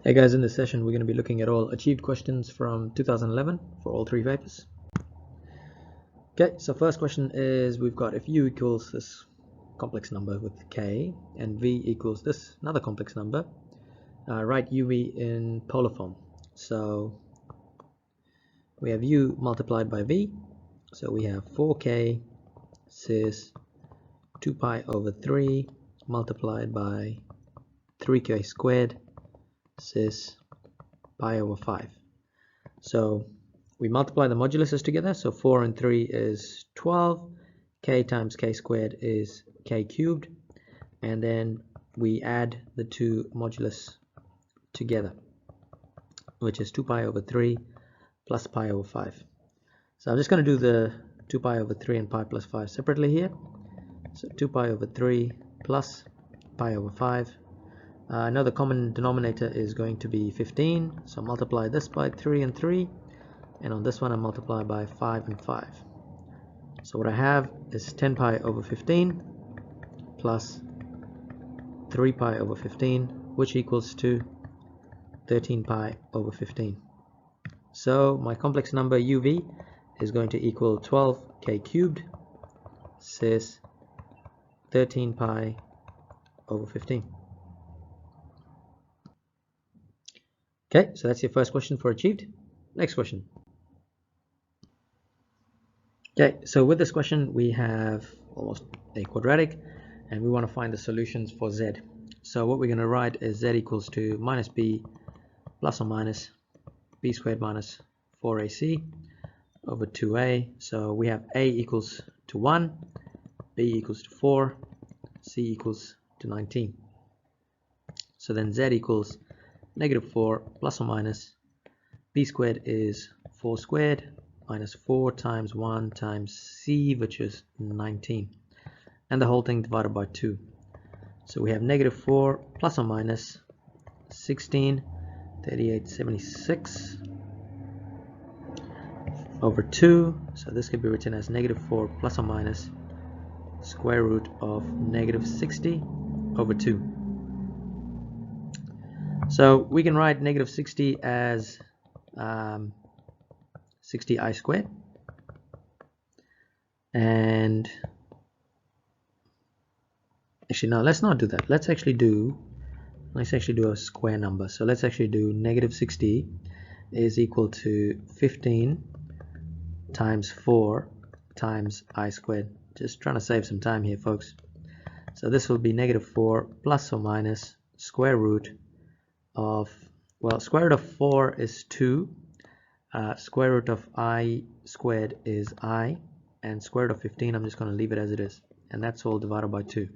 Hey guys, in this session we're going to be looking at all achieved questions from 2011 for all three papers. Okay, so first question is, we've got if u equals this complex number with k and v equals this another complex number, write uv in polar form. So we have u multiplied by v, so we have 4k cis 2 pi over 3 multiplied by 3k squared cis pi over 5. So we multiply the moduluses together, so 4 and 3 is 12, k times k squared is k cubed, and then we add the two modulus together, which is 2 pi over 3 plus pi over 5. So I'm just going to do the 2 pi over 3 and pi plus 5 separately here. So 2 pi over 3 plus pi over 5. I know the common denominator is going to be 15, so multiply this by 3 and 3, and on this one I multiply by 5 and 5. So what I have is 10 pi over 15 plus 3 pi over 15, which equals to 13 pi over 15. So my complex number uv is going to equal 12k cubed cis 13 pi over 15. Okay, so that's your first question for achieved. Next question. Okay, so with this question we have almost a quadratic and we want to find the solutions for z. So what we're going to write is z equals to minus b plus or minus b squared minus 4ac over 2a. So we have a equals to 1, b equals to 4, c equals to 19. So then z equals negative 4 plus or minus b squared is 4 squared minus 4 times 1 times c, which is 19, and the whole thing divided by 2. So we have negative 4 plus or minus 16, 38, 76 over 2. So this could be written as negative 4 plus or minus square root of negative 60 over 2. So we can write negative 60 as 60i squared, and actually no, let's not do that. Let's actually do a square number. So let's actually do negative 60 is equal to 15 times 4 times I squared. Just trying to save some time here, folks. So this will be negative 4 plus or minus square root of, well, square root of 4 is 2, square root of I squared is I, and square root of 15 I'm just going to leave it as it is, and that's all divided by 2.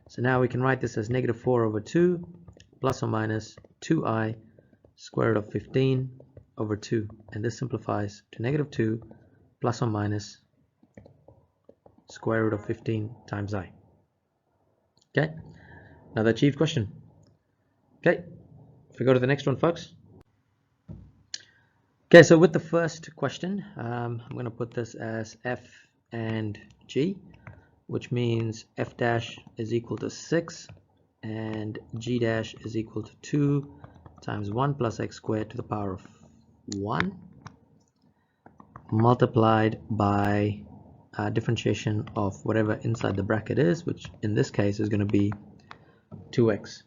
So now we can write this as negative 4 over 2 plus or minus 2i square root of 15 over 2, and this simplifies to negative 2 plus or minus square root of 15 times I. Okay, now the achieved question. Okay, if we go to the next one, folks. Okay, so with the first question, I'm going to put this as f and g, which means f dash is equal to 6 and g dash is equal to 2 times 1 plus x squared to the power of 1 multiplied by differentiation of whatever inside the bracket is, which in this case is going to be 2x.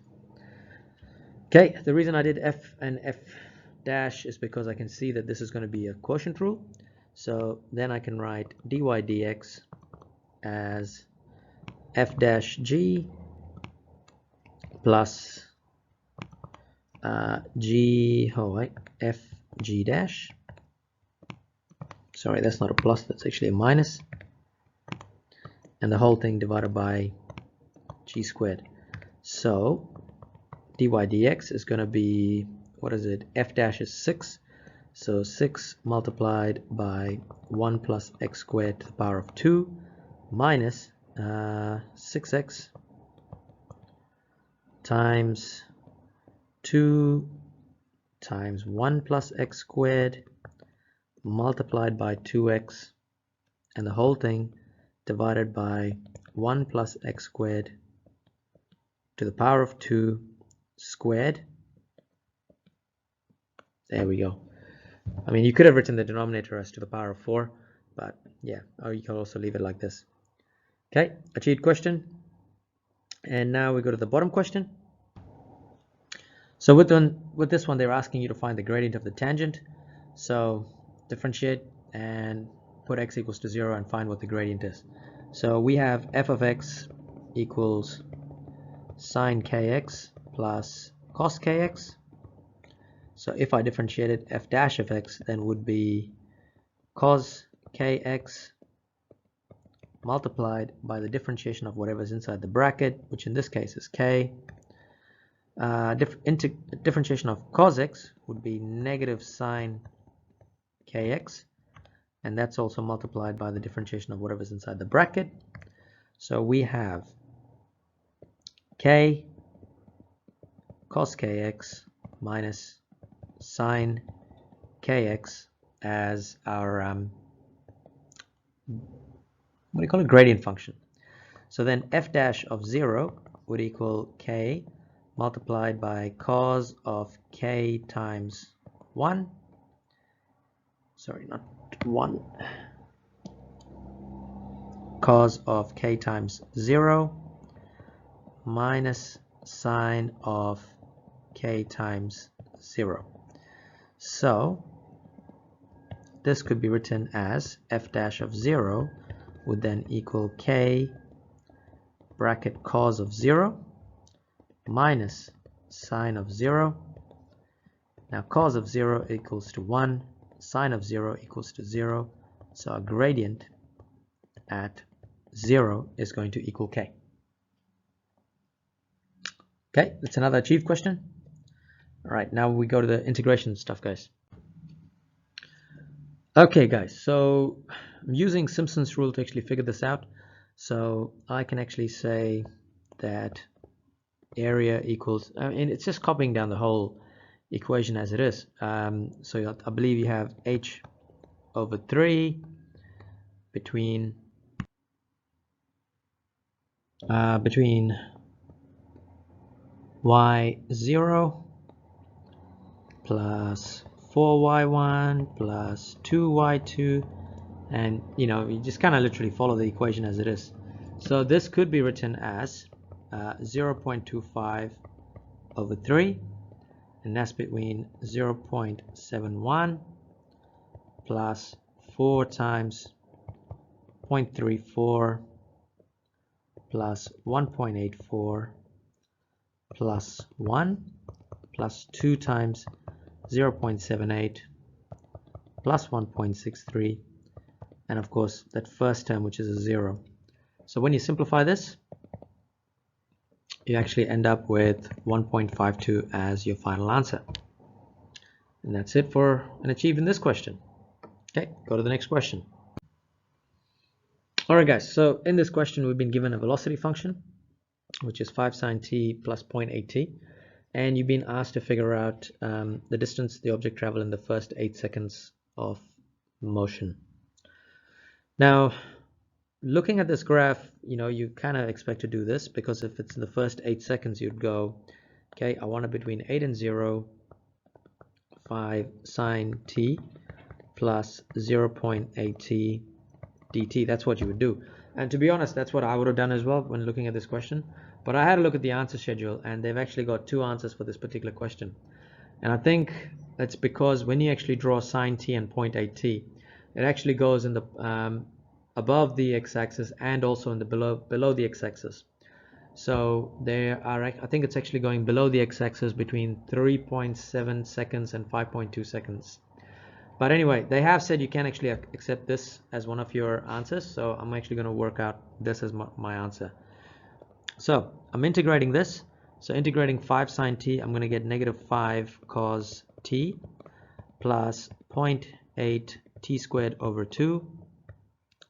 Okay, the reason I did f and f dash is because I can see that this is going to be a quotient rule. So then I can write dy dx as f dash g plus f g dash. Sorry, that's not a plus, that's actually a minus, and the whole thing divided by g squared. So dy dx is going to be, what is it, f dash is 6, so 6 multiplied by 1 plus x squared to the power of 2 minus 6x times 2 times 1 plus x squared multiplied by 2x, and the whole thing divided by 1 plus x squared to the power of 2 squared There we go. I mean, you could have written the denominator as to the power of 4, but yeah, or you can also leave it like this. Okay, achieved question. And now we go to the bottom question. So with this one, they're asking you to find the gradient of the tangent. So differentiate and put x equals to 0 and find what the gradient is. So we have f of x equals sine kx plus cos kx. So if I differentiated f dash of x, then would be cos kx multiplied by the differentiation of whatever's inside the bracket, which in this case is k. Differentiation of cos x would be negative sine kx, and that's also multiplied by the differentiation of whatever's inside the bracket. So we have k cos kx minus sine kx as our what do you call it, gradient function. So then f dash of 0 would equal k multiplied by cos of k times 1. Sorry, not 1. Cos of k times 0 minus sine of k times 0. So this could be written as f dash of 0 would then equal k bracket cos of 0 minus sine of 0. Now cos of 0 equals to 1, sine of 0 equals to 0, so our gradient at 0 is going to equal k. Okay, that's another achieved question. All right, now we go to the integration stuff, guys. Okay, guys, so I'm using Simpson's rule to actually figure this out. So I can actually say that area equals, and it's just copying down the whole equation as it is. So I believe you have h over 3 between y0 plus 4y1 plus 2y2, and you just kind of literally follow the equation as it is. So this could be written as 0.25 over 3, and that's between 0.71 plus 4 times 0.34 plus 1.84 plus 1 plus 2 times 0.78 plus 1.63, and of course that first term, which is a 0. So when you simplify this, you actually end up with 1.52 as your final answer. And that's it for an achieved in this question. Okay, go to the next question. Alright guys, so in this question we've been given a velocity function, which is 5 sine t plus 0.8 t, and you've been asked to figure out the distance the object traveled in the first 8 seconds of motion. Now, looking at this graph, you kind of expect to do this, because if it's in the first 8 seconds, you'd go, okay, I want it between 8 and 0, 5 sine t plus 0.8 t dt. That's what you would do. And to be honest, that's what I would have done as well when looking at this question. But I had a look at the answer schedule, and they've actually got 2 answers for this particular question. And I think that's because when you actually draw sine t and 0.8 t, it actually goes in the above the x-axis and also in the below the x-axis. So there are, I think it's actually going below the x-axis between 3.7 seconds and 5.2 seconds. But anyway, they have said you can actually accept this as one of your answers, so I'm actually going to work out this as my answer. So I'm integrating this. So integrating 5 sine t, I'm going to get negative 5 cos t plus 0.8 t squared over 2,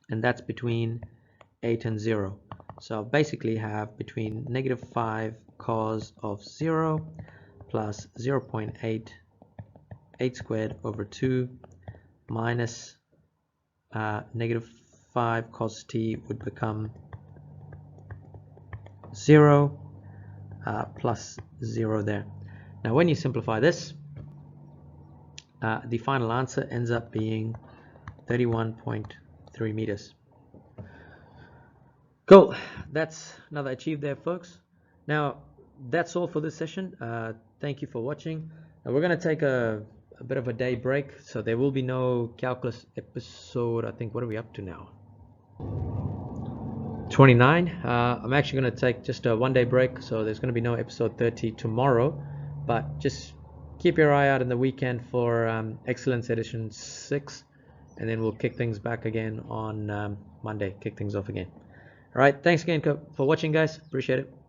and that's between 8 and 0. So I'll basically have between negative 5 cos of 0 plus 0.8 8 squared over 2 minus negative 5 cos t would become 0 plus 0 there. Now when you simplify this, the final answer ends up being 31.3 meters. Cool, that's another achieved there, folks. Now, that's all for this session. Thank you for watching. We're going to take a bit of a day break, so there will be no calculus episode. I think, what are we up to now? 29. I'm actually going to take just a one-day break, so there's going to be no episode 30 tomorrow, but just keep your eye out in the weekend for Excellence Edition 6, and then we'll kick things back again on Monday, kick things off again. All right, thanks again for watching, guys. Appreciate it.